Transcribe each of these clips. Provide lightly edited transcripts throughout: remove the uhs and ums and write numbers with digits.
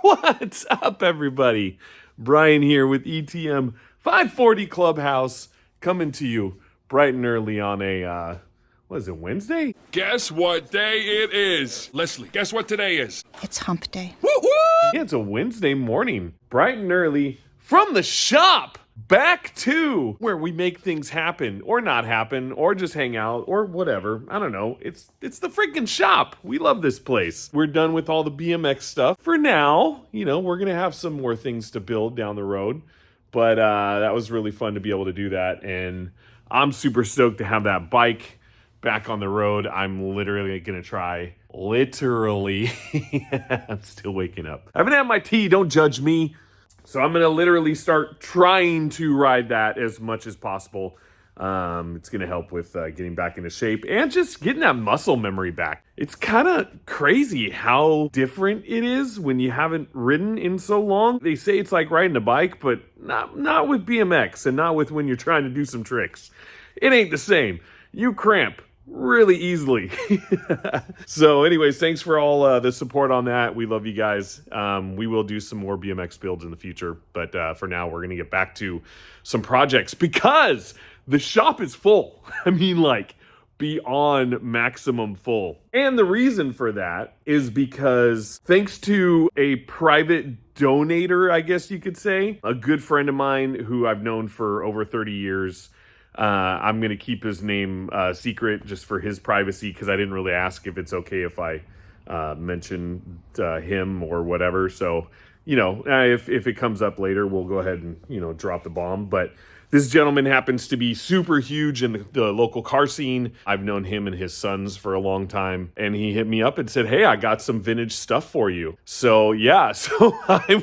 What's up, everybody? Brian here with ETM 540 Clubhouse, coming to you bright and early on a, what is it, Wednesday? Guess what day it is? Leslie, guess what today is? It's hump day. Woo-hoo! Yeah, it's a Wednesday morning, bright and early, from the shop, back to where we make things happen, or not happen, or just hang out, or whatever. I don't know. It's the freaking shop. We love this place. We're done with all the BMX stuff for now. You know, we're gonna have some more things to build down the road, but that was really fun to be able to do that, and I'm super stoked to have that bike back on the road. I'm literally gonna try. I'm still waking up. I haven't had my tea. Don't judge me. So I'm going to literally start trying to ride that as much as possible. It's going to help with getting back into shape and just getting that muscle memory back. It's kind of crazy how different it is when you haven't ridden in so long. They say it's like riding a bike, but not with BMX and not with when you're trying to do some tricks. It ain't the same. You cramp really easily. So anyways, thanks for all the support on that. We love you guys. We will do some more BMX builds in the future, but for now we're gonna get back to some projects because the shop is full. I mean, like, beyond maximum full. And the reason for that is because thanks to a private donator, I guess you could say, a good friend of mine who I've known for over 30 years, I'm going to keep his name secret just for his privacy because I didn't really ask if it's okay if I mention him or whatever. So, you know, if it comes up later, we'll go ahead and, you know, drop the bomb. But this gentleman happens to be super huge in the local car scene. I've known him and his sons for a long time. And he hit me up and said, hey, I got some vintage stuff for you. So, yeah, so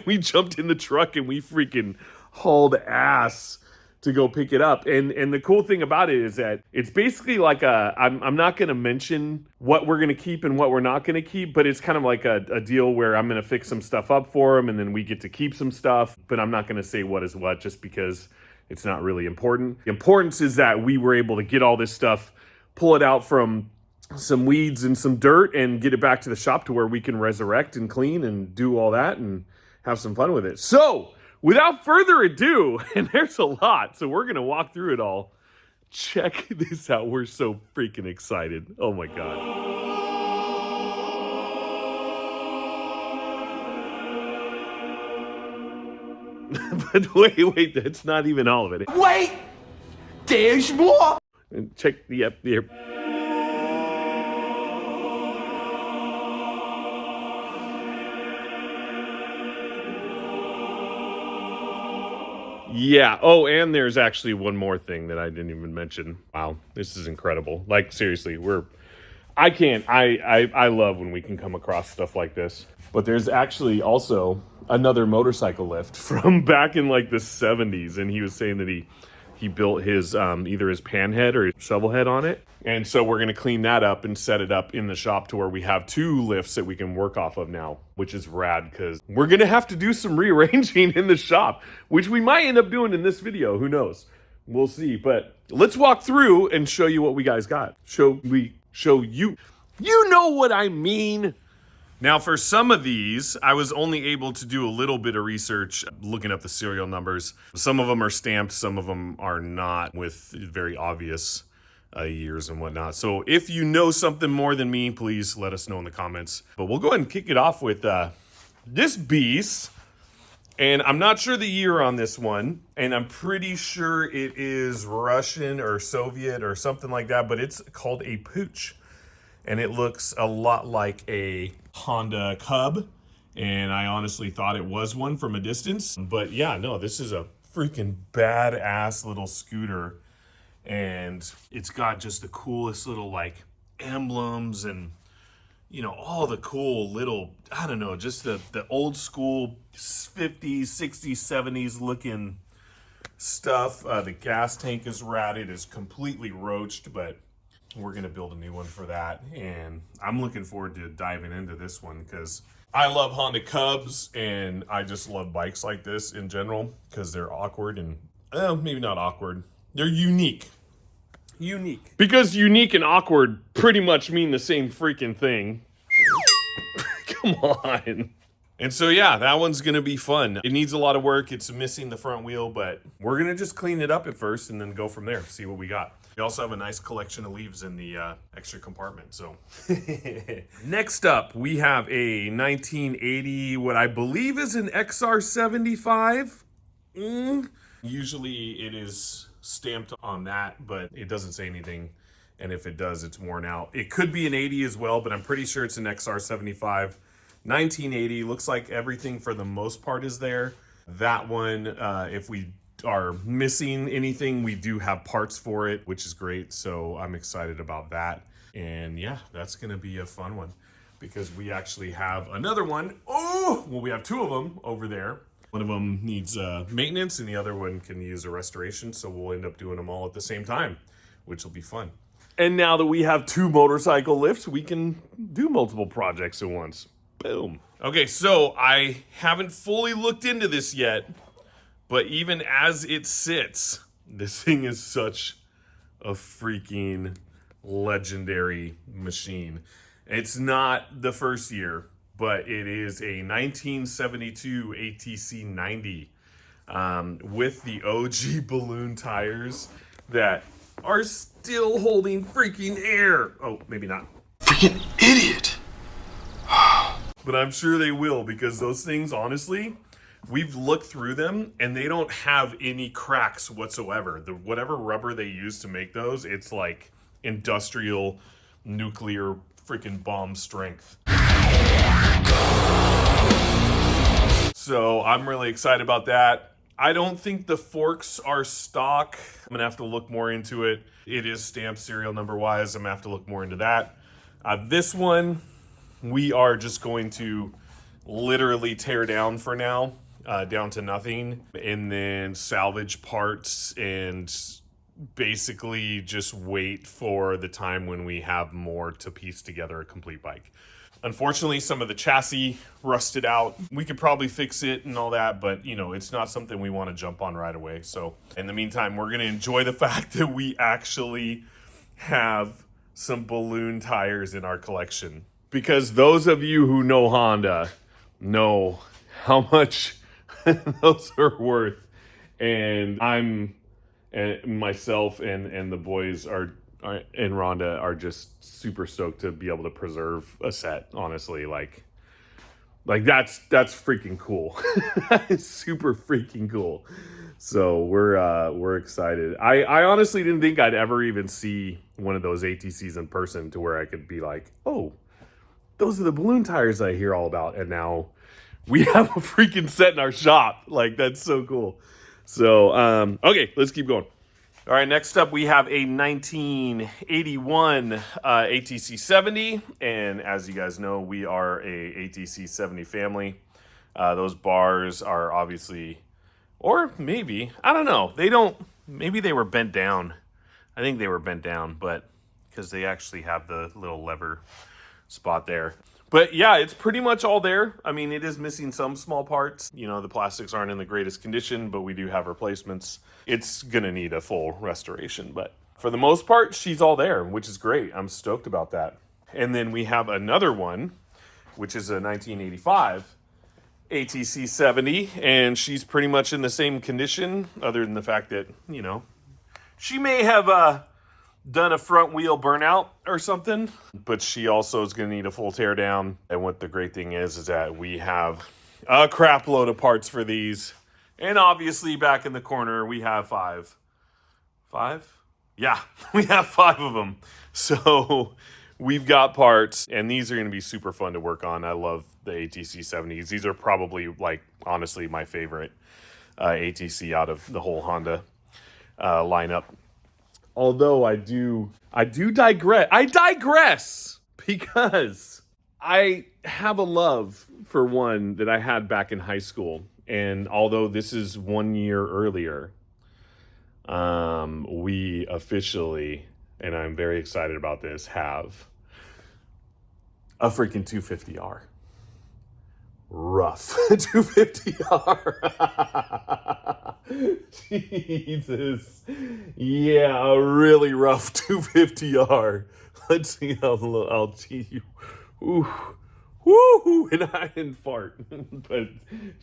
we jumped in the truck and we freaking hauled ass to go pick it up. And the cool thing about it is that it's basically like I'm not going to mention what we're going to keep and what we're not going to keep, but it's kind of like a deal where I'm going to fix some stuff up for him and then we get to keep some stuff, but I'm not going to say what is what just because it's not really important. The importance is that we were able to get all this stuff, pull it out from some weeds and some dirt and get it back to the shop to where we can resurrect and clean and do all that and have some fun with it. So, without further ado, and there's a lot, so we're going to walk through it all. Check this out. We're so freaking excited. Oh, my God. But wait, that's not even all of it. Wait! There's more! And check the Yeah. Oh, and there's actually one more thing that I didn't even mention. Wow, this is incredible. Like, seriously, I love when we can come across stuff like this. But there's actually also another motorcycle lift from back in like the 70s. And he was saying that he built his, either his pan head or his shovel head on it. And so we're going to clean that up and set it up in the shop to where we have two lifts that we can work off of now, which is rad because we're going to have to do some rearranging in the shop, which we might end up doing in this video. Who knows? We'll see. But let's walk through and show you what we guys got. Show you. You know what I mean? Now, for some of these, I was only able to do a little bit of research looking up the serial numbers. Some of them are stamped, some of them are not, with very obvious years and whatnot. So if you know something more than me, please let us know in the comments. But we'll go ahead and kick it off with this beast. And I'm not sure the year on this one. And I'm pretty sure it is Russian or Soviet or something like that. But it's called a Pooch. And it looks a lot like a Honda Cub. And I honestly thought it was one from a distance. But yeah, no, this is a freaking badass little scooter. And it's got just the coolest little like emblems and, you know, all the cool little, I don't know, just the old school 50s, 60s, 70s looking stuff. The gas tank is ratted, is completely roached, but we're going to build a new one for that. And I'm looking forward to diving into this one because I love Honda Cubs and I just love bikes like this in general because they're awkward and, maybe not awkward. They're unique. Unique. Because unique and awkward pretty much mean the same freaking thing. Come on. And so, yeah, that one's going to be fun. It needs a lot of work. It's missing the front wheel, but we're going to just clean it up at first and then go from there, see what we got. We also have a nice collection of leaves in the extra compartment, so. Next up, we have a 1980, what I believe is an XR75. Usually it is stamped on that, but it doesn't say anything. And if it does, it's worn out. It could be an 80 as well, but I'm pretty sure it's an XR75. 1980, looks like everything for the most part is there. That one, if we are missing anything, we do have parts for it, which is great. So I'm excited about that. And yeah, that's gonna be a fun one because we actually have another one. Oh, well, we have two of them over there. One of them needs maintenance and the other one can use a restoration. So we'll end up doing them all at the same time, which will be fun. And now that we have two motorcycle lifts, we can do multiple projects at once. Boom. Okay, so I haven't fully looked into this yet, but even as it sits, this thing is such a freaking legendary machine. It's not the first year, but it is a 1972 ATC90 with the OG balloon tires that are still holding freaking air. Oh, maybe not. Freaking idiot. But I'm sure they will because those things, honestly, we've looked through them and they don't have any cracks whatsoever. Whatever rubber they use to make those, it's like industrial nuclear freaking bomb strength. So I'm really excited about that. I don't think the forks are stock. I'm gonna have to look more into it. It is stamped serial number wise. I'm gonna have to look more into that. This one, we are just going to literally tear down for now, down to nothing, and then salvage parts and basically just wait for the time when we have more to piece together a complete bike. Unfortunately, some of the chassis rusted out. We could probably fix it and all that, but you know, it's not something we want to jump on right away. So in the meantime, we're gonna enjoy the fact that we actually have some balloon tires in our collection. Because those of you who know Honda know how much those are worth. And myself and the boys and Rhonda are just super stoked to be able to preserve a set, honestly. Like that's freaking cool. That is super freaking cool. So we're excited. I honestly didn't think I'd ever even see one of those ATCs in person to where I could be like, oh, those are the balloon tires I hear all about. And now we have a freaking set in our shop. Like, that's so cool. So, okay, let's keep going. All right, next up we have a 1981 ATC70. And as you guys know, we are a ATC70 family. Those bars are obviously, or maybe, I don't know. Maybe they were bent down. I think they were bent down, but because they actually have the little lever spot there. But yeah, it's pretty much all there. I mean, it is missing some small parts. You know, the plastics aren't in the greatest condition, but we do have replacements. It's gonna need a full restoration, but for the most part, she's all there, which is great. I'm stoked about that. And then we have another one, which is a 1985 ATC70, and she's pretty much in the same condition, other than the fact that, you know, she may have done a front wheel burnout or something, but she also is going to need a full tear down. And what the great thing is that we have a crap load of parts for these. And obviously back in the corner, we have five? Yeah, we have 5 of them. So we've got parts, and these are going to be super fun to work on. I love the ATC70s. These are probably, like, honestly, my favorite ATC out of the whole Honda lineup. Although I do digress. I digress because I have a love for one that I had back in high school. And although this is 1 year earlier, we officially, and I'm very excited about this, have a freaking 250R. rough 250R. Jesus. Yeah, a really rough 250R. Let's see how low. I'll see you. Ooh. Woo! And I didn't fart. But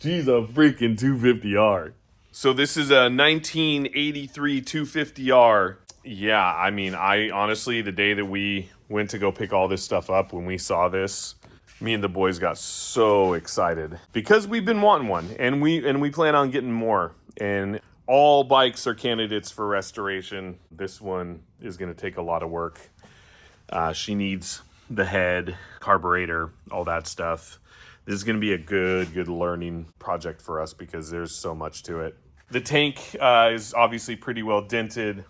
she's a freaking 250R. So this is a 1983 250R. Yeah, I mean, I honestly, the day that we went to go pick all this stuff up, when we saw this, me and the boys got so excited because we've been wanting one, and we plan on getting more. And all bikes are candidates for restoration. This one is going to take a lot of work. She needs the head, carburetor, all that stuff. This is going to be a good learning project for us because there's so much to it. The tank is obviously pretty well dented.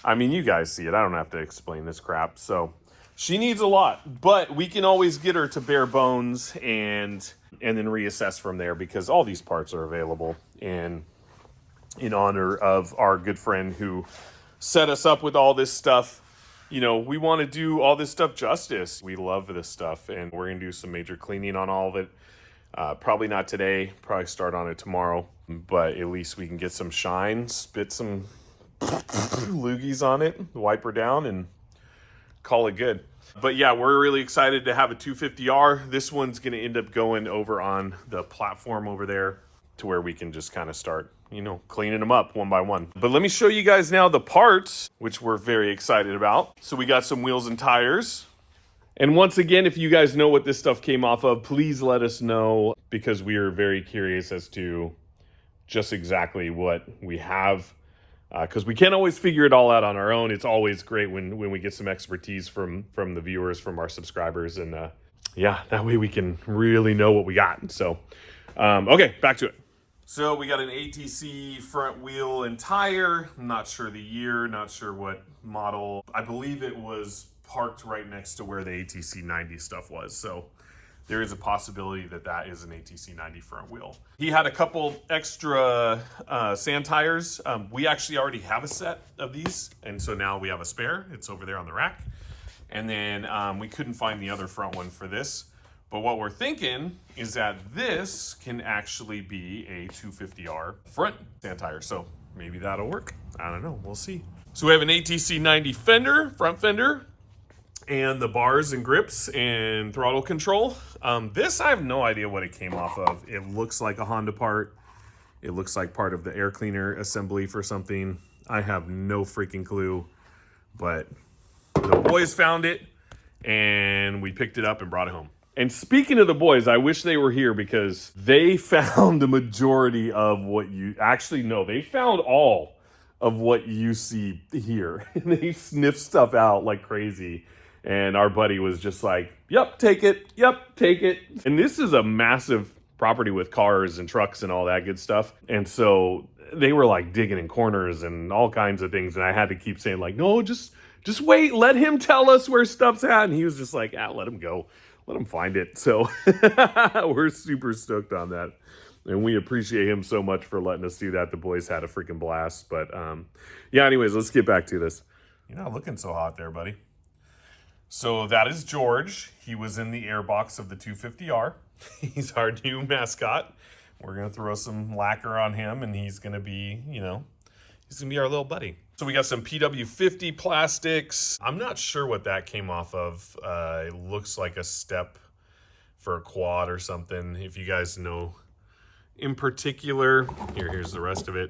I mean, you guys see it. I don't have to explain this crap. So she needs a lot, but we can always get her to bare bones and then reassess from there because all these parts are available. And in honor of our good friend who set us up with all this stuff, you know, we want to do all this stuff justice. We love this stuff, and we're going to do some major cleaning on all of it. Probably not today, probably start on it tomorrow, but at least we can get some shine, spit some loogies on it, wipe her down, and call it good. But yeah, we're really excited to have a 250R. This one's going to end up going over on the platform over there to where we can just kind of start, you know, cleaning them up one by one. But let me show you guys now the parts, which we're very excited about. So we got some wheels and tires. And once again, if you guys know what this stuff came off of, please let us know because we are very curious as to just exactly what we have. Because we can't always figure it all out on our own. It's always great when we get some expertise from the viewers, from our subscribers. And yeah, that way we can really know what we got. So, okay, back to it. So we got an ATC front wheel and tire. I'm not sure the year, not sure what model. I believe it was parked right next to where the ATC90 stuff was. So there is a possibility that that is an ATC90 front wheel. He had a couple extra sand tires. We actually already have a set of these, and so now we have a spare. It's over there on the rack. And then we couldn't find the other front one for this. But what we're thinking is that this can actually be a 250R front sand tire. So maybe that'll work. I don't know. We'll see. So we have an ATC90 fender, front fender, and the bars and grips and throttle control. This, I have no idea what it came off of. It looks like a Honda part. It looks like part of the air cleaner assembly for something. I have no freaking clue. But the boys found it, and we picked it up and brought it home. And speaking of the boys, I wish they were here because they found the majority of what you... Actually, no, they found all of what you see here. They sniffed stuff out like crazy. And our buddy was just like, yep, take it. Yep, take it. And this is a massive property with cars and trucks and all that good stuff. And so they were like digging in corners and all kinds of things. And I had to keep saying like, no, just wait. Let him tell us where stuff's at. And he was just like, let him go. Let him find it. So we're super stoked on that. And we appreciate him so much for letting us do that. The boys had a freaking blast. But yeah, anyways, let's get back to this. You're not looking so hot there, buddy. So that is George. He was in the airbox of the 250R. He's our new mascot. We're going to throw some lacquer on him, and he's going to be, you know, he's going to be our little buddy. So we got some PW50 plastics. I'm not sure what that came off of. It looks like a step for a quad or something. If you guys know in particular, here's the rest of it.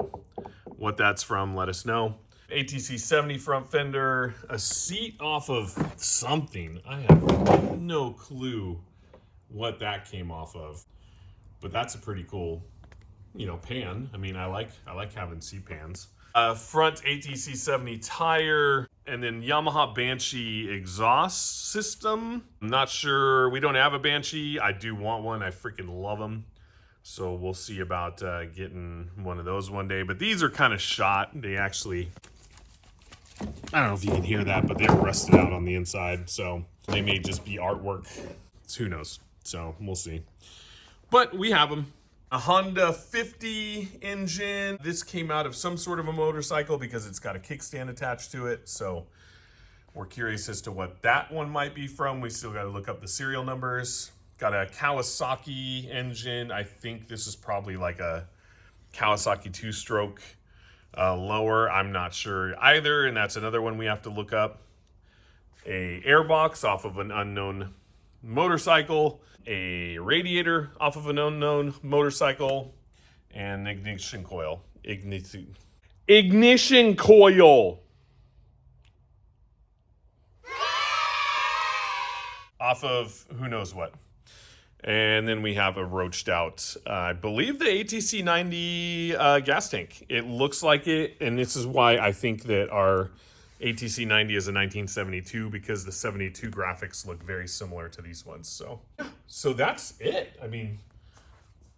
What that's from, let us know. ATC70 front fender, a seat off of something. I have no clue what that came off of, but that's a pretty cool, you know, pan. I mean, I like having seat pans. Front ATC70 tire, and then Yamaha Banshee exhaust system. I'm not sure. We don't have a Banshee. I do want one. I freaking love them. So we'll see about getting one of those one day. But these are kind of shot. They actually... I don't know if you can hear that, but they're rusted out on the inside, so they may just be artwork. Who knows? So we'll see. But we have them. A Honda 50 engine. This came out of some sort of a motorcycle because it's got a kickstand attached to it. So we're curious as to what that one might be from. We still got to look up the serial numbers. Got a Kawasaki engine. I think this is probably like a Kawasaki 2-stroke lower. I'm not sure either, and that's another one we have to look up. A airbox off of an unknown motorcycle, a radiator off of an unknown motorcycle, and an ignition coil. Ignition coil off of who knows what. And then we have a roached out, I believe the ATC90 gas tank. It looks like it, and this is why I think that our ATC90 is a 1972, because the 72 graphics look very similar to these ones. So that's it. I mean,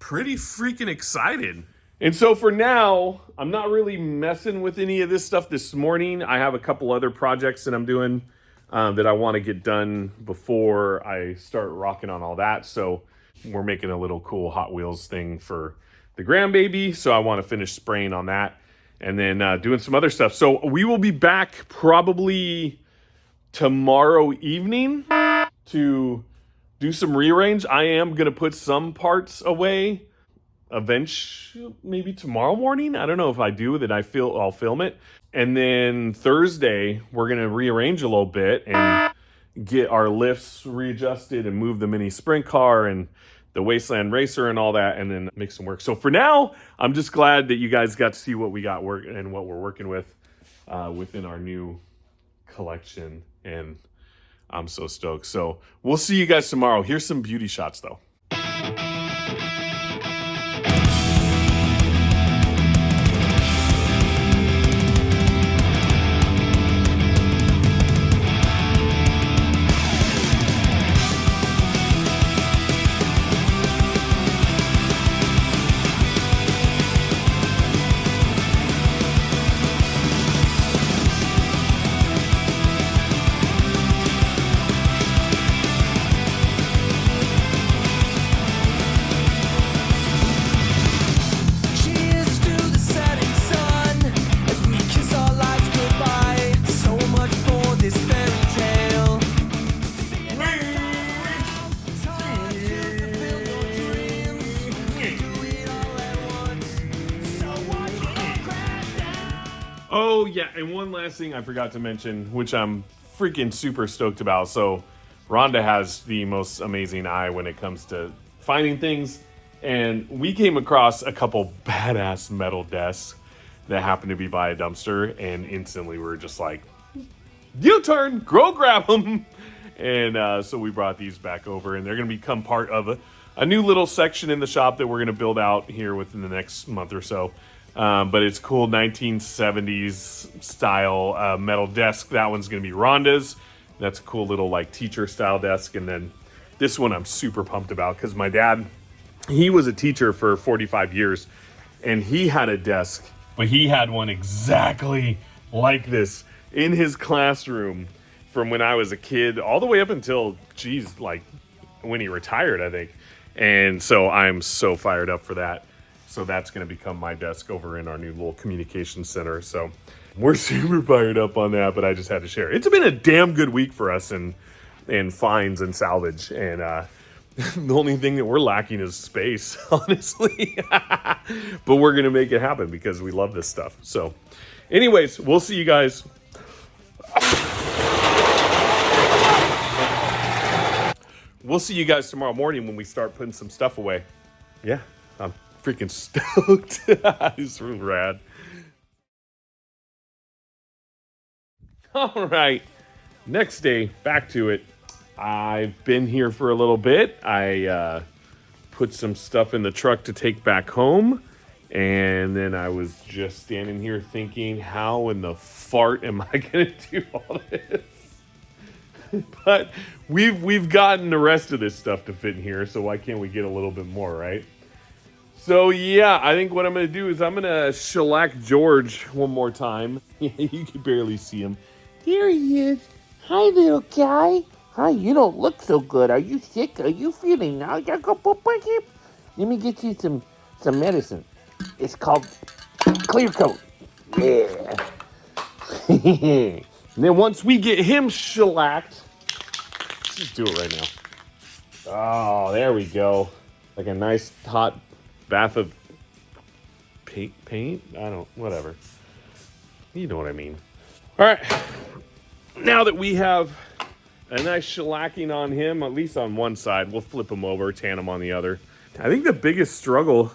pretty freaking excited. And so for now, I'm not really messing with any of this stuff this morning. I have a couple other projects that I'm doing that I want to get done before I start rocking on all that. So we're making a little cool Hot Wheels thing for the grandbaby. So I want to finish spraying on that and then doing some other stuff. So we will be back probably tomorrow evening to do some rearrange. I am going to put some parts away eventually, maybe tomorrow morning. I don't know if I do that. I'll film it. And then Thursday, we're going to rearrange a little bit and get our lifts readjusted and move the mini sprint car and the Wasteland Racer and all that, and then make some work. So for now, I'm just glad that you guys got to see what we got work and what we're working with within our new collection. And I'm so stoked. So we'll see you guys tomorrow. Here's some beauty shots though. Oh, yeah, and one last thing I forgot to mention, which I'm freaking super stoked about. So Rhonda has the most amazing eye when it comes to finding things, and we came across a couple badass metal desks that happened to be by a dumpster, and instantly we were just like, U-turn, go grab them. And so we brought these back over, and they're going to become part of a new little section in the shop that we're going to build out here within the next month or so. But it's cool 1970s style metal desk. That one's going to be Rhonda's. That's a cool little like teacher style desk. And then this one I'm super pumped about because my dad, he was a teacher for 45 years and he had a desk, but he had one exactly like this in his classroom from when I was a kid all the way up until, like when he retired, I think. And so I'm so fired up for that. So that's going to become my desk over in our new little communication center. So we're super fired up on that, but I just had to share. It's been a damn good week for us in finds and salvage. And the only thing that we're lacking is space, honestly. But we're going to make it happen because we love this stuff. So anyways, we'll see you guys. We'll see you guys tomorrow morning when we start putting some stuff away. Yeah, I'm freaking stoked. It's real rad. All right, next day, back to it. I've been here for a little bit. I put some stuff in the truck to take back home. And then I was just standing here thinking, how in the fart am I going to do all this? But we've gotten the rest of this stuff to fit in here, so why can't we get a little bit more, right? So yeah, I think what I'm going to do is I'm going to shellac George one more time. You can barely see him. There he is. Hi, little guy. Hi, you don't look so good. Are you sick? Are you feeling now? Let me get you some medicine. It's called Clear Coat. Yeah. And then once we get him shellacked, let's just do it right now. Oh, there we go. Like a nice hot bath of paint? Whatever. You know what I mean. All right. Now that we have a nice shellacking on him, at least on one side, we'll flip him over, tan him on the other. I think the biggest struggle,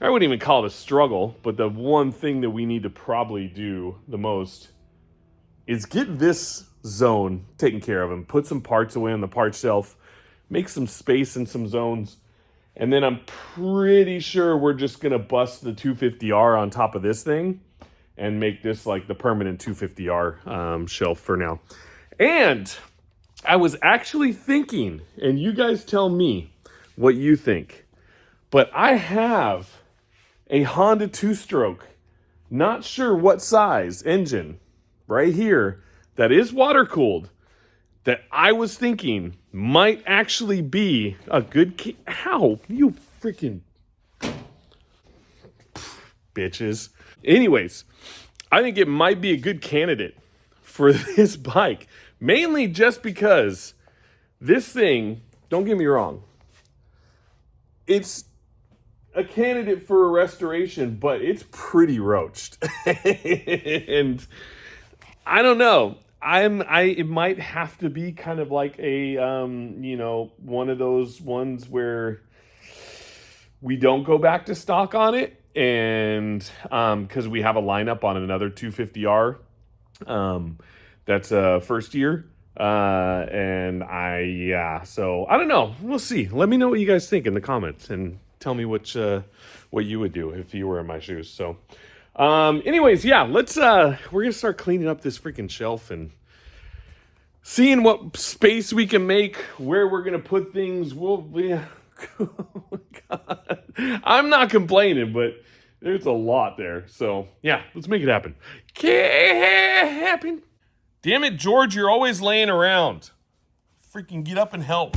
I wouldn't even call it a struggle, but the one thing that we need to probably do the most is get this zone taken care of and put some parts away on the part shelf, make some space in some zones, and then I'm pretty sure we're just going to bust the 250R on top of this thing and make this like the permanent 250R shelf for now. And I was actually thinking, and you guys tell me what you think, but I have a Honda two-stroke, not sure what size engine right here that is water-cooled that I was thinking might actually be a good Ow, you freaking bitches. Anyways, I think it might be a good candidate for this bike, mainly just because this thing, don't get me wrong, it's a candidate for a restoration, but it's pretty roached. And I don't know. It might have to be kind of like a one of those ones where we don't go back to stock on it, and because we have a lineup on another 250R that's first year, so I don't know, we'll see. Let me know what you guys think in the comments and tell me what you would do if you were in my shoes. So anyways, yeah, let's we're gonna start cleaning up this freaking shelf and seeing what space we can make, where we're gonna put things. Oh, God. I'm not complaining, but there's a lot there. So yeah, let's make it happen. Happen. Damn it, George, you're always laying around. Freaking get up and help.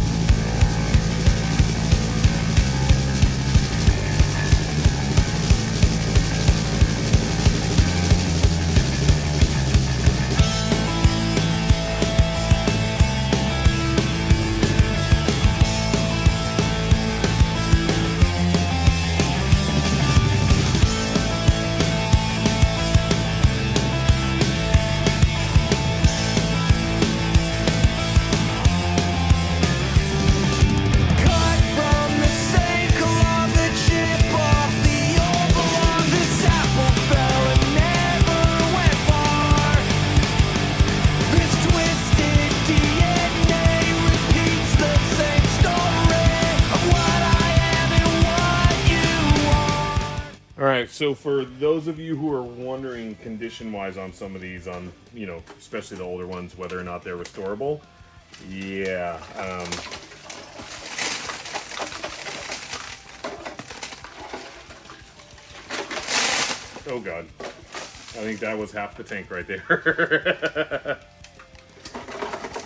So for those of you who are wondering condition-wise on some of these, especially the older ones, whether or not they're restorable, yeah. Oh God, I think that was half the tank right there.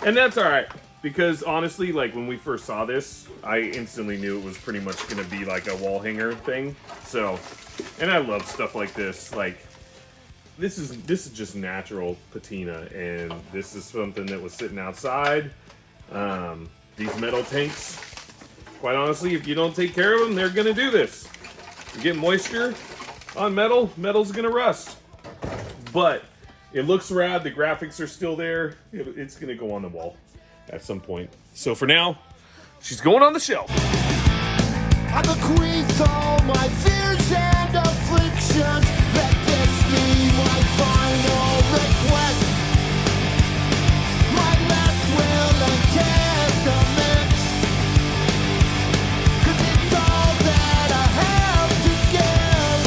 And that's all right, because honestly, like when we first saw this, I instantly knew it was pretty much going to be like a wall hanger thing. So. And I love stuff like this. Like, this is just natural patina, and this is something that was sitting outside. These metal tanks, quite honestly, if you don't take care of them, they're gonna do this. You get moisture on metal, metal's gonna rust. But it looks rad. The graphics are still there. It's gonna go on the wall at some point. So for now, she's going on the shelf. I bequeath all my fears and afflictions, that destiny my final request, my last will and testament, 'cause it's all that I have to give,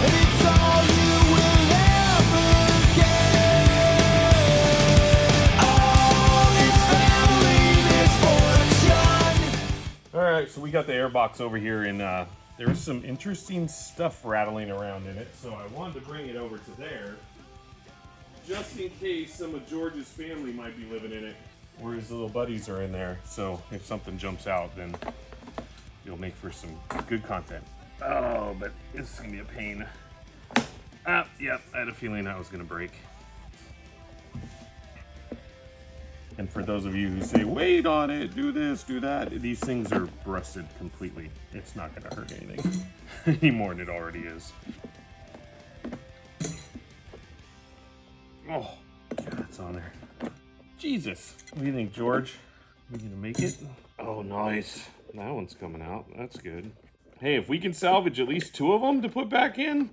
and it's all you will ever get. All this family misfortune. All right, so we got the airbox over here, and there was some interesting stuff rattling around in it, so I wanted to bring it over to there, just in case some of George's family might be living in it, or his little buddies are in there. So if something jumps out, then it'll make for some good content. Oh, but this is gonna be a pain. Yep, I had a feeling that was gonna break. And for those of you who say, wait on it, do this, do that, these things are rusted completely. It's not gonna hurt anything any more than it already is. Oh, yeah, it's on there. Jesus. What do you think, George? We gonna make it? Oh, nice. That one's coming out. That's good. Hey, if we can salvage at least 2 of them to put back in,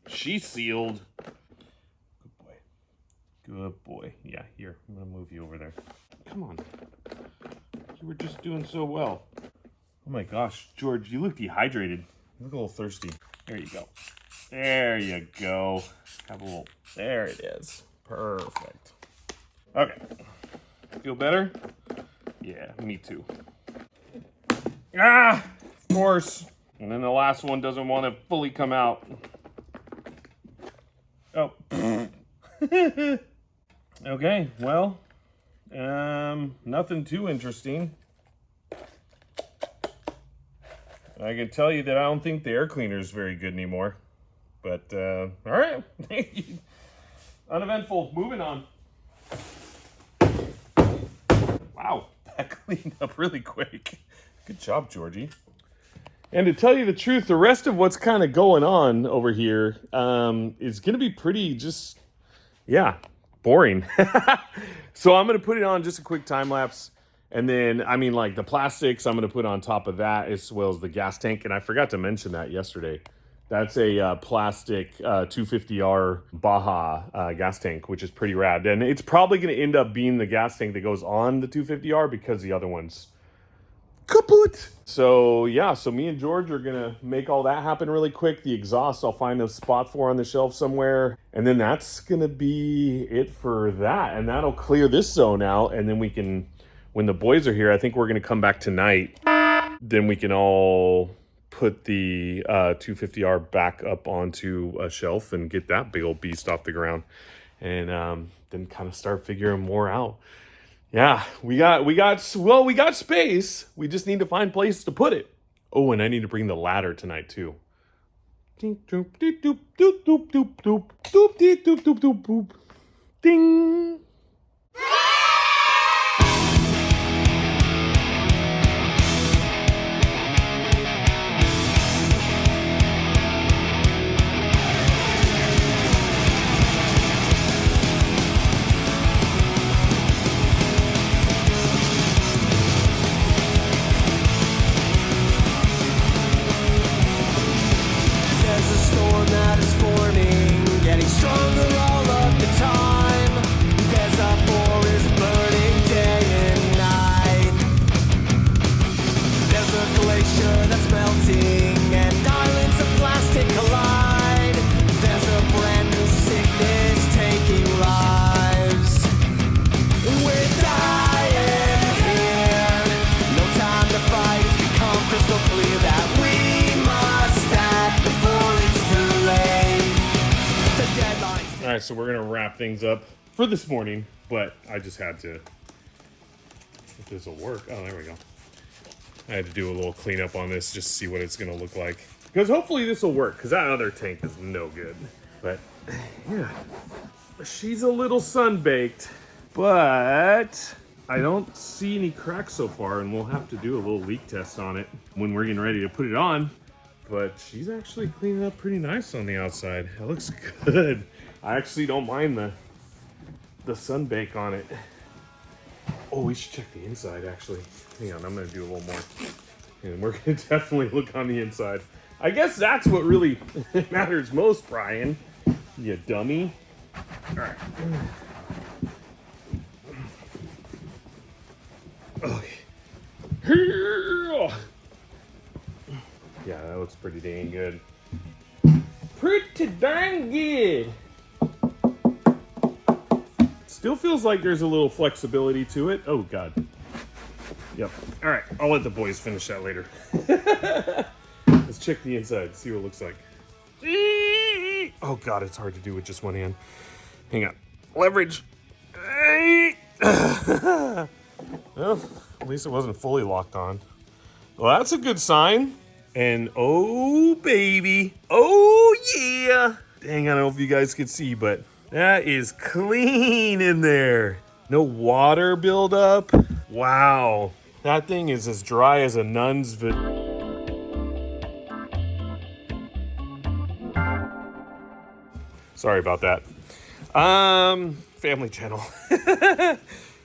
she's sealed. Good boy. Good boy. Yeah, here. I'm gonna move you over there. Come on. You were just doing so well. Oh my gosh, George, you look dehydrated. You look a little thirsty. There you go. There you go. Have a little. There it is. Perfect. Okay. Feel better? Yeah, me too. Ah! Of course. And then the last one doesn't want to fully come out. Oh. Okay, well. Nothing too interesting. I can tell you that I don't think the air cleaner is very good anymore. But, all right. Uneventful. Moving on. Wow, that cleaned up really quick. Good job, Georgie. And to tell you the truth, the rest of what's kind of going on over here is going to be pretty just, yeah, boring. So I'm going to put it on just a quick time lapse. And then, I mean, like the plastics, I'm going to put on top of that as well as the gas tank. And I forgot to mention that yesterday. That's a plastic 250R Baja gas tank, which is pretty rad. And it's probably going to end up being the gas tank that goes on the 250R because the other one's kaput. So, yeah, so me and George are going to make all that happen really quick. The exhaust, I'll find a spot for on the shelf somewhere. And then that's going to be it for that. And that'll clear this zone out. And then we can, when the boys are here, I think we're going to come back tonight. Then we can all put the 250R back up onto a shelf and get that big old beast off the ground, and then kind of start figuring more out. Yeah, we got space. We just need to find places to put it. Oh, and I need to bring the ladder tonight too. Ding, doop, doop, doop, doop, doop, doop, doop, doop, doop, doop, doop, doop, ding. All right, so we're gonna wrap things up for this morning, but I just had to, if this will work. Oh, there we go. I had to do a little cleanup on this just to see what it's gonna look like. Because hopefully this will work, because that other tank is no good. But yeah, she's a little sun-baked, but I don't see any cracks so far, and we'll have to do a little leak test on it when we're getting ready to put it on. But she's actually cleaning up pretty nice on the outside. It looks good. I actually don't mind the sun bake on it. Oh, we should check the inside, actually. Hang on, I'm gonna do a little more. And we're gonna definitely look on the inside. I guess that's what really matters most, Brian. You dummy. All right. Okay. Yeah, that looks pretty dang good. Pretty dang good. Still feels like there's a little flexibility to it. Oh, God. Yep. All right, I'll let the boys finish that later. Let's check the inside, see what it looks like. Oh, God, it's hard to do with just one hand. Hang on. Leverage. Well, at least it wasn't fully locked on. Well, that's a good sign. And oh, baby. Oh, yeah. Dang, I don't know if you guys can see, but that is clean in there. No water buildup. Wow. That thing is as dry as a nun's Sorry about that. Family channel.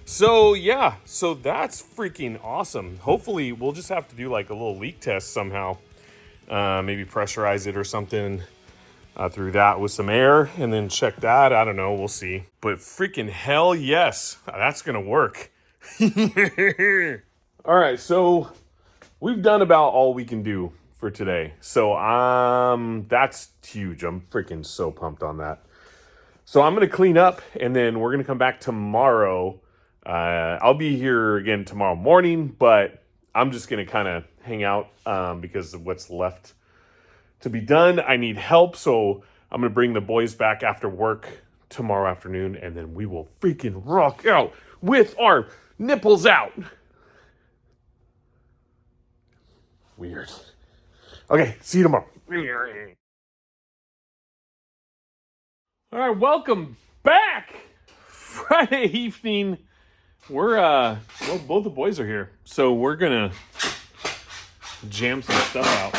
So yeah, so that's freaking awesome. Hopefully we'll just have to do like a little leak test somehow. Maybe pressurize it or something through that with some air and then check that. I don't know, we'll see. But freaking hell yes, that's gonna work. All right, so we've done about all we can do for today. So that's huge. I'm freaking so pumped on that. So I'm gonna clean up and then we're gonna come back tomorrow. I'll be here again tomorrow morning, but I'm just gonna kind of hang out because of what's left to be done. I need help, so I'm gonna bring the boys back after work tomorrow afternoon, and then we will freaking rock out with our nipples out. Weird. Okay, see you tomorrow. All right, welcome back. Friday evening. We're well, both the boys are here, so we're gonna jam some stuff out.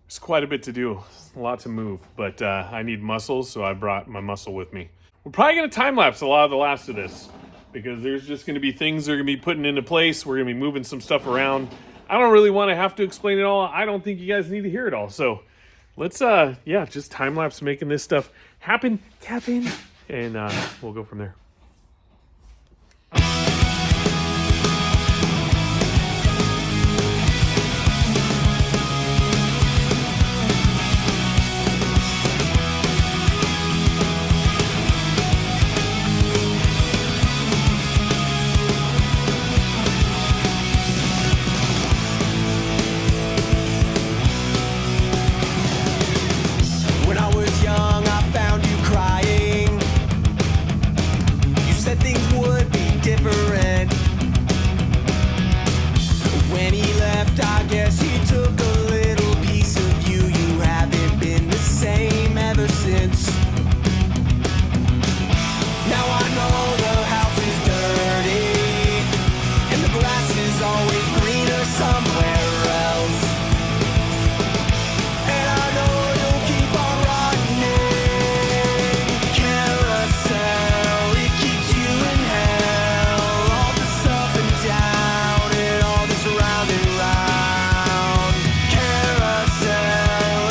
There's quite a bit to do, a lot to move, but I need muscles, so I brought my muscle with me. We're probably gonna time lapse a lot of the last of this because there's just gonna be things that are gonna be putting into place. We're gonna be moving some stuff around. I don't really want to have to explain it all. I don't think you guys need to hear it all. So let's just time lapse making this stuff happen, and we'll go from there. When I was young, I found you crying. You said things would be different. When he left, I guess he took a little piece of you. You haven't been the same ever since. Now I know the house is dirty, and the grass is always greener somewhere else. And I know you'll keep on running. Carousel, it keeps you in hell. All this up and down and all this round and round. Carousel,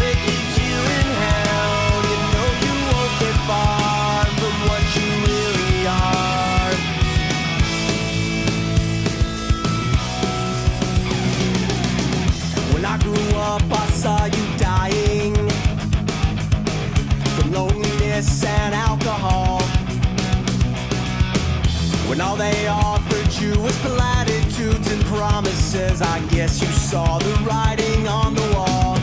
it keeps you in hell. You know you won't get far from what you really are. When I grew up, I saw you dying from loneliness and alcohol. When all they offered you was platitudes and promises, I guess you saw the writing on the wall.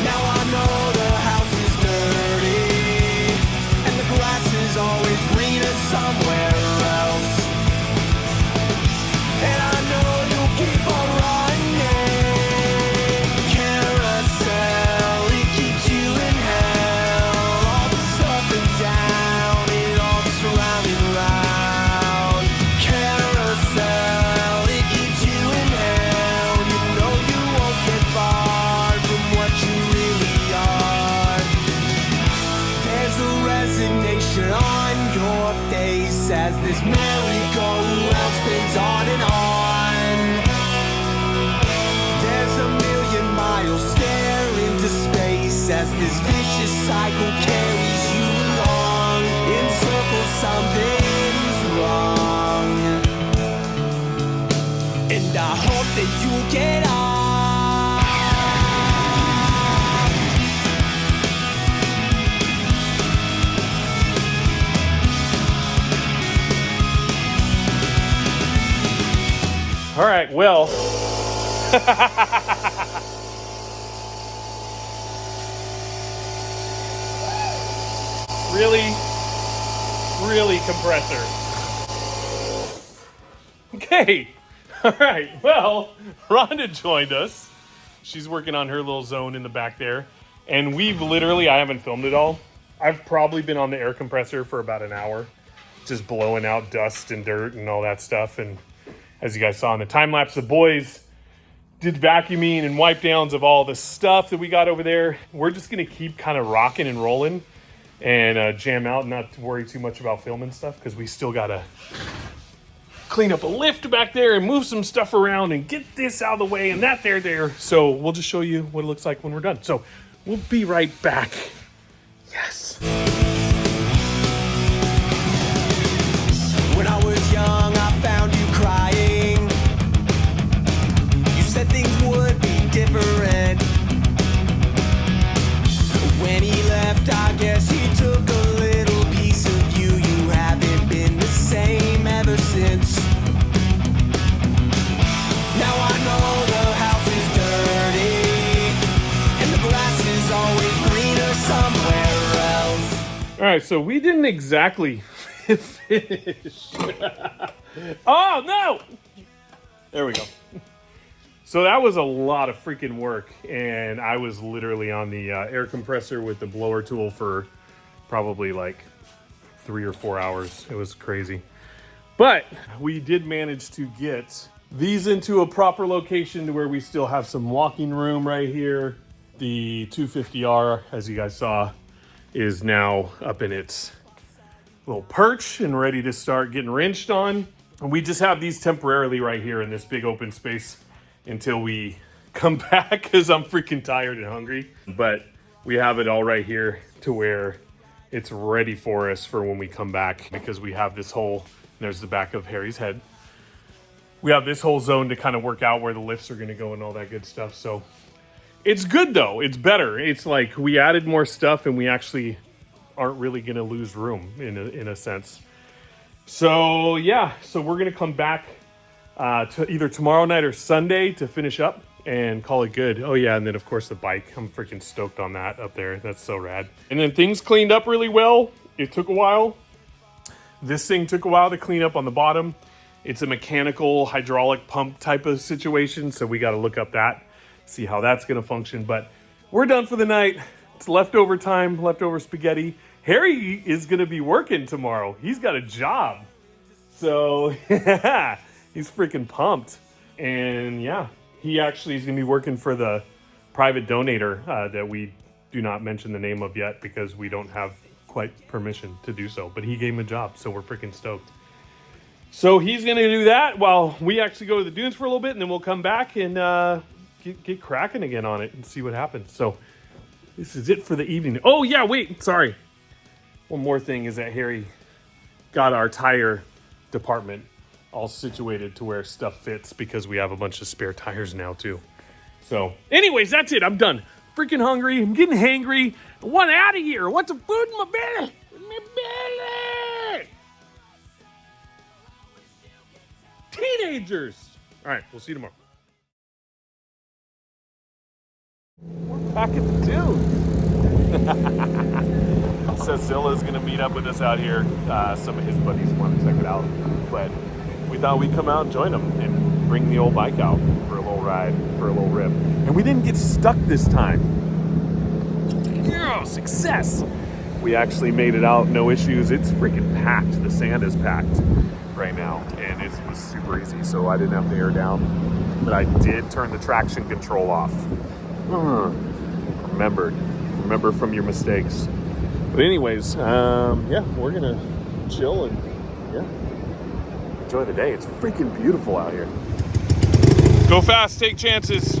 Now I know the house is dirty, and the grass is always greener somewhere else. And I know you'll keep on running. Carousel, it keeps you in hell. All this up and down and all this round and round. Carousel, it keeps you in hell. You know you won't get far from what you really are. There's a resignation on your face as this merry-go-round spins on and on. There's a million miles stare into space as this vicious cycle carries you along. In circles, something's wrong, and I hope that you'll get on. All right, well. Really compressor. Okay. All right, well, Rhonda joined us. She's working on her little zone in the back there. And we've literally, I haven't filmed it all, I've probably been on the air compressor for about an hour, just blowing out dust and dirt and all that stuff. And as you guys saw in the time lapse, the boys did vacuuming and wipe downs of all the stuff that we got over there. We're just gonna keep kind of rocking and rolling and jam out and not worry too much about filming stuff, because we still gotta clean up a lift back there and move some stuff around and get this out of the way and that there. So we'll just show you what it looks like when we're done. So we'll be right back. Yes. When I was young, I found you crying. You said things would be different. When he left, I guess he took a little piece of you. You haven't been the same ever since. Now I know the house is dirty, and the grass is always greener somewhere else. All right, so we didn't exactly finish. Oh, no! There we go. So that was a lot of freaking work, and I was literally on the air compressor with the blower tool for probably like 3 or 4 hours. It was crazy. But we did manage to get these into a proper location to where we still have some walking room right here. The 250R, as you guys saw, is now up in its little perch and ready to start getting wrenched on. And we just have these temporarily right here in this big open space until we come back, because I'm freaking tired and hungry. But we have it all right here to where it's ready for us for when we come back, because we have this whole, there's the back of Harry's head. We have this whole zone to kind of work out where the lifts are going to go and all that good stuff. So it's good though. It's better. It's like we added more stuff and we actually aren't really going to lose room in a sense. So yeah, so we're going to come back to either tomorrow night or Sunday to finish up and call it good. Oh yeah, and then of course the bike. I'm freaking stoked on that up there. That's so rad. And then things cleaned up really well. It took a while. This thing took a while to clean up on the bottom. It's a mechanical hydraulic pump type of situation, so we got to look up that, see how that's going to function. But we're done for the night. It's leftover time, leftover spaghetti. Harry is going to be working tomorrow. He's got a job. So yeah, he's freaking pumped. And yeah, he actually is going to be working for the private donator that we do not mention the name of yet, because we don't have quite permission to do so. But he gave him a job, so we're freaking stoked. So he's going to do that while we actually go to the dunes for a little bit, and then we'll come back and get cracking again on it and see what happens. So this is it for the evening. Oh yeah, wait, sorry. One more thing is that Harry got our tire department all situated to where stuff fits, because we have a bunch of spare tires now too. So anyways, that's it. I'm done. Freaking hungry. I'm getting hangry. I want out of here. I want some food in my belly. Teenagers. All right, we'll see you tomorrow. We're back at the dunes. Sethzilla is going to meet up with us out here. Some of his buddies want to check it out, but we thought we'd come out and join them and bring the old bike out for a little ride, for a little rip. And we didn't get stuck this time. Yeah, success! We actually made it out, no issues. It's freaking packed. The sand is packed right now, and it was super easy, so I didn't have to air down. But I did turn the traction control off. Remember from your mistakes. But anyways, yeah, we're gonna chill and yeah, enjoy the day. It's freaking beautiful out here. Go fast, take chances.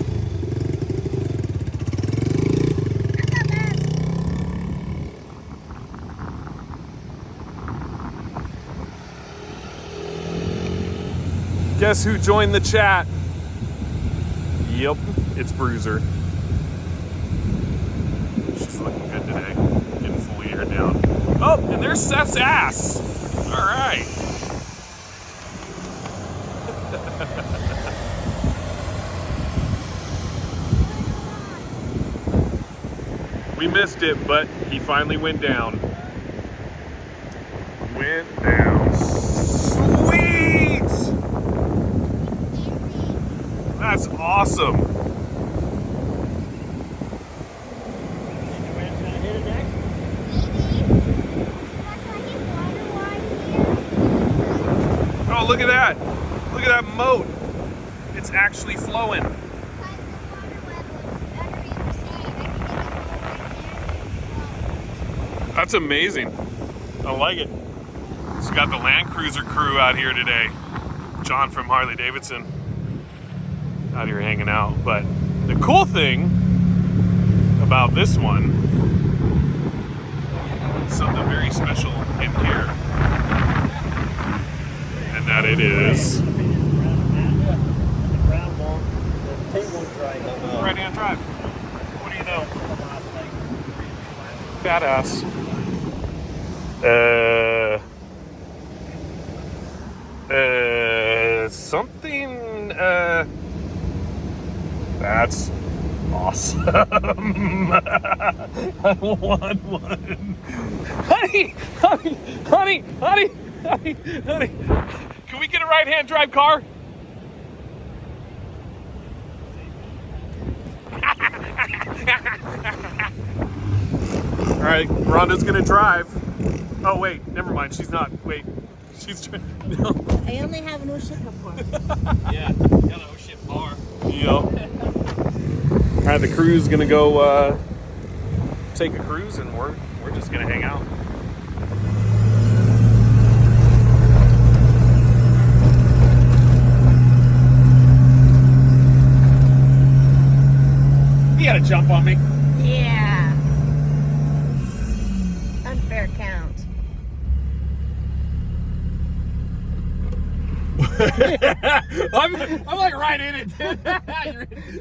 Guess who joined the chat? Yep, it's Bruiser. She's looking good today. Getting fully aired down. Oh, and there's Seth's ass. All right. We missed it, but he finally went down. Went down. Sweet! That's awesome. Oh, look at that. Look at that moat. It's actually flowing. That's amazing. I like it. It's got the Land Cruiser crew out here today. John from Harley Davidson out here hanging out. But the cool thing about this one, something very special in here, and that it is right-hand drive. What do you know? Badass. Something, that's awesome. I want one. Honey, can we get a right-hand drive car? All right, Rhonda's gonna drive. Oh wait, never mind. She's not. Wait, she's trying. No. I only have an ocean report. Yeah, got an ocean bar. Yep. All right, the crew's gonna go take a cruise, and we're just gonna hang out. You gotta jump on me. Yeah. Unfair count. I'm like right in it, dude.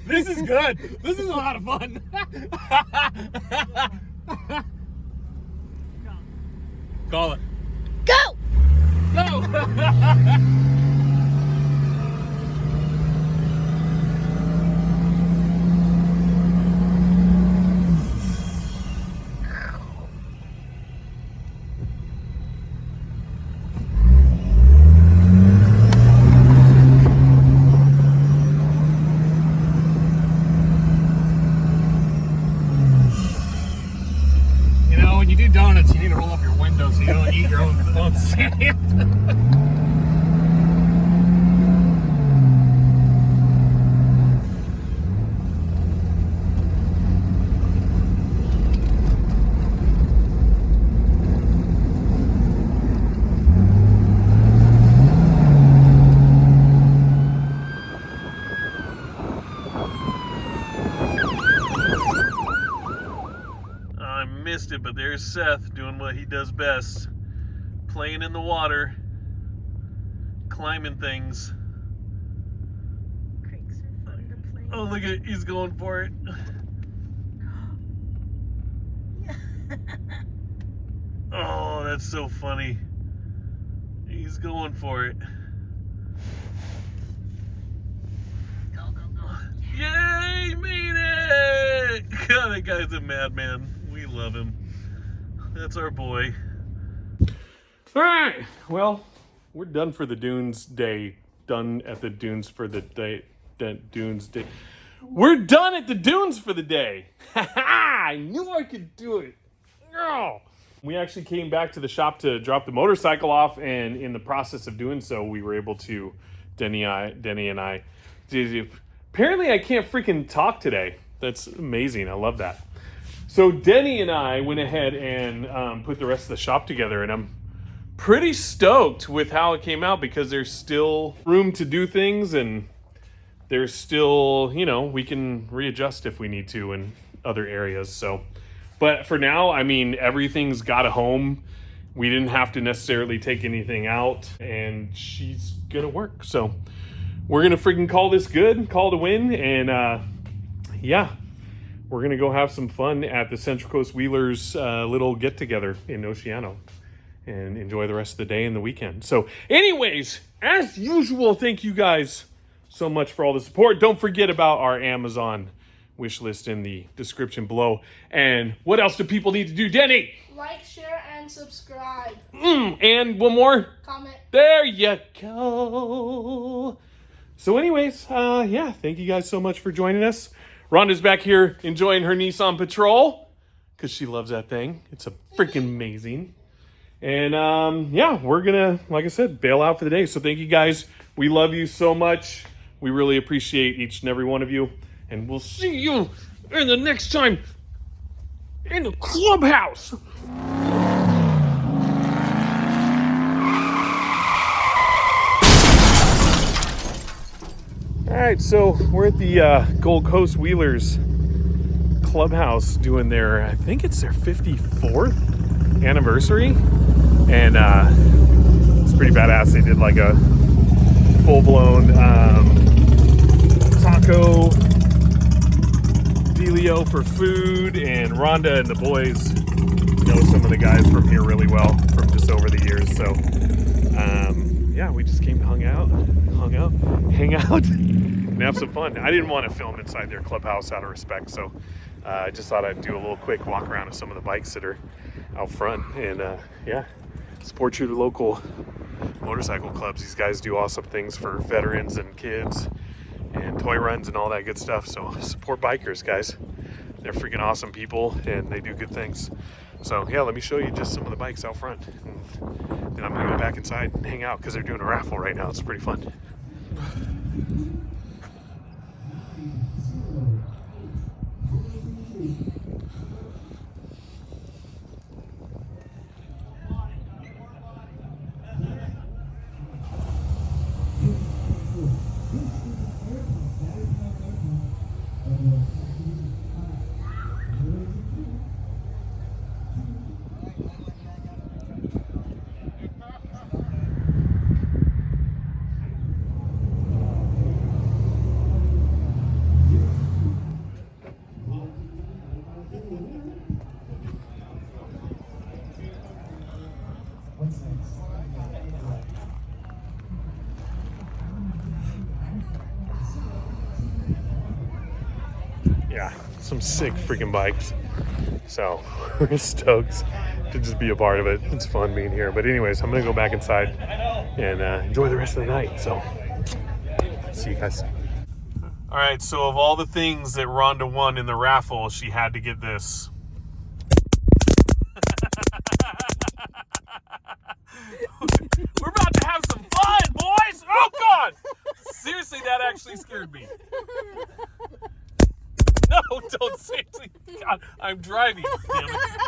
This is good. This is a lot of fun. Call it. Go! Go! When you do donuts, you need to roll up your window so you don't eat your own sand. Missed it, but there's Seth doing what he does best, playing in the water, climbing things. Creeks are fun to play. Oh, look at, he's going for it. Oh, that's so funny. He's going for it. Go, go, go. Yay, made it! God, that guy's a madman. We love him. That's our boy. All right. Well, we're done for the Dunes day. Done at the Dunes for the day. Dunes day. We're done at the Dunes for the day. I knew I could do it. Oh. We actually came back to the shop to drop the motorcycle off, and in the process of doing so, we were able to, Denny and I, apparently I can't freaking talk today. That's amazing. I love that. So Denny and I went ahead and put the rest of the shop together, and I'm pretty stoked with how it came out because there's still room to do things, and there's still, you know, we can readjust if we need to in other areas. So, but for now, I mean, everything's got a home. We didn't have to necessarily take anything out, and she's gonna work. So we're gonna freaking call this good, call it a win, and yeah. We're going to go have some fun at the Central Coast Wheelers little get-together in Oceano and enjoy the rest of the day and the weekend. So anyways, as usual, thank you guys so much for all the support. Don't forget about our Amazon wish list in the description below. And what else do people need to do, Denny? Like, share, and subscribe. And one more. Comment. There you go. So anyways, yeah, thank you guys so much for joining us. Rhonda's back here enjoying her Nissan Patrol because she loves that thing. It's a freaking amazing. And yeah, we're gonna, like I said, bail out for the day. So thank you guys. We love you so much. We really appreciate each and every one of you. And we'll see you in the next time in the clubhouse. All right, so we're at the Gold Coast Wheelers Clubhouse doing their, I think it's their 54th anniversary. And it's pretty badass. They did like a full-blown taco dealio for food. And Rhonda and the boys know some of the guys from here really well from just over the years. So yeah, we just came to hang out, and have some fun. I didn't want to film inside their clubhouse out of respect, so I just thought I'd do a little quick walk around of some of the bikes that are out front. And yeah, support your local motorcycle clubs. These guys do awesome things for veterans and kids and toy runs and all that good stuff. So support bikers, guys. They're freaking awesome people and they do good things. So yeah, let me show you just some of the bikes out front. And then I'm gonna go back inside and hang out because they're doing a raffle right now. It's pretty fun. Yeah, some sick freaking bikes. So we're stoked to just be a part of it. It's fun being here. But anyways, I'm gonna go back inside and enjoy the rest of the night. So see you guys. All right, so of all the things that Rhonda won in the raffle, she had to get this. We're about to have some fun, boys! Oh God! Seriously, that actually scared me. No, don't say it. God, I'm driving. Damn it.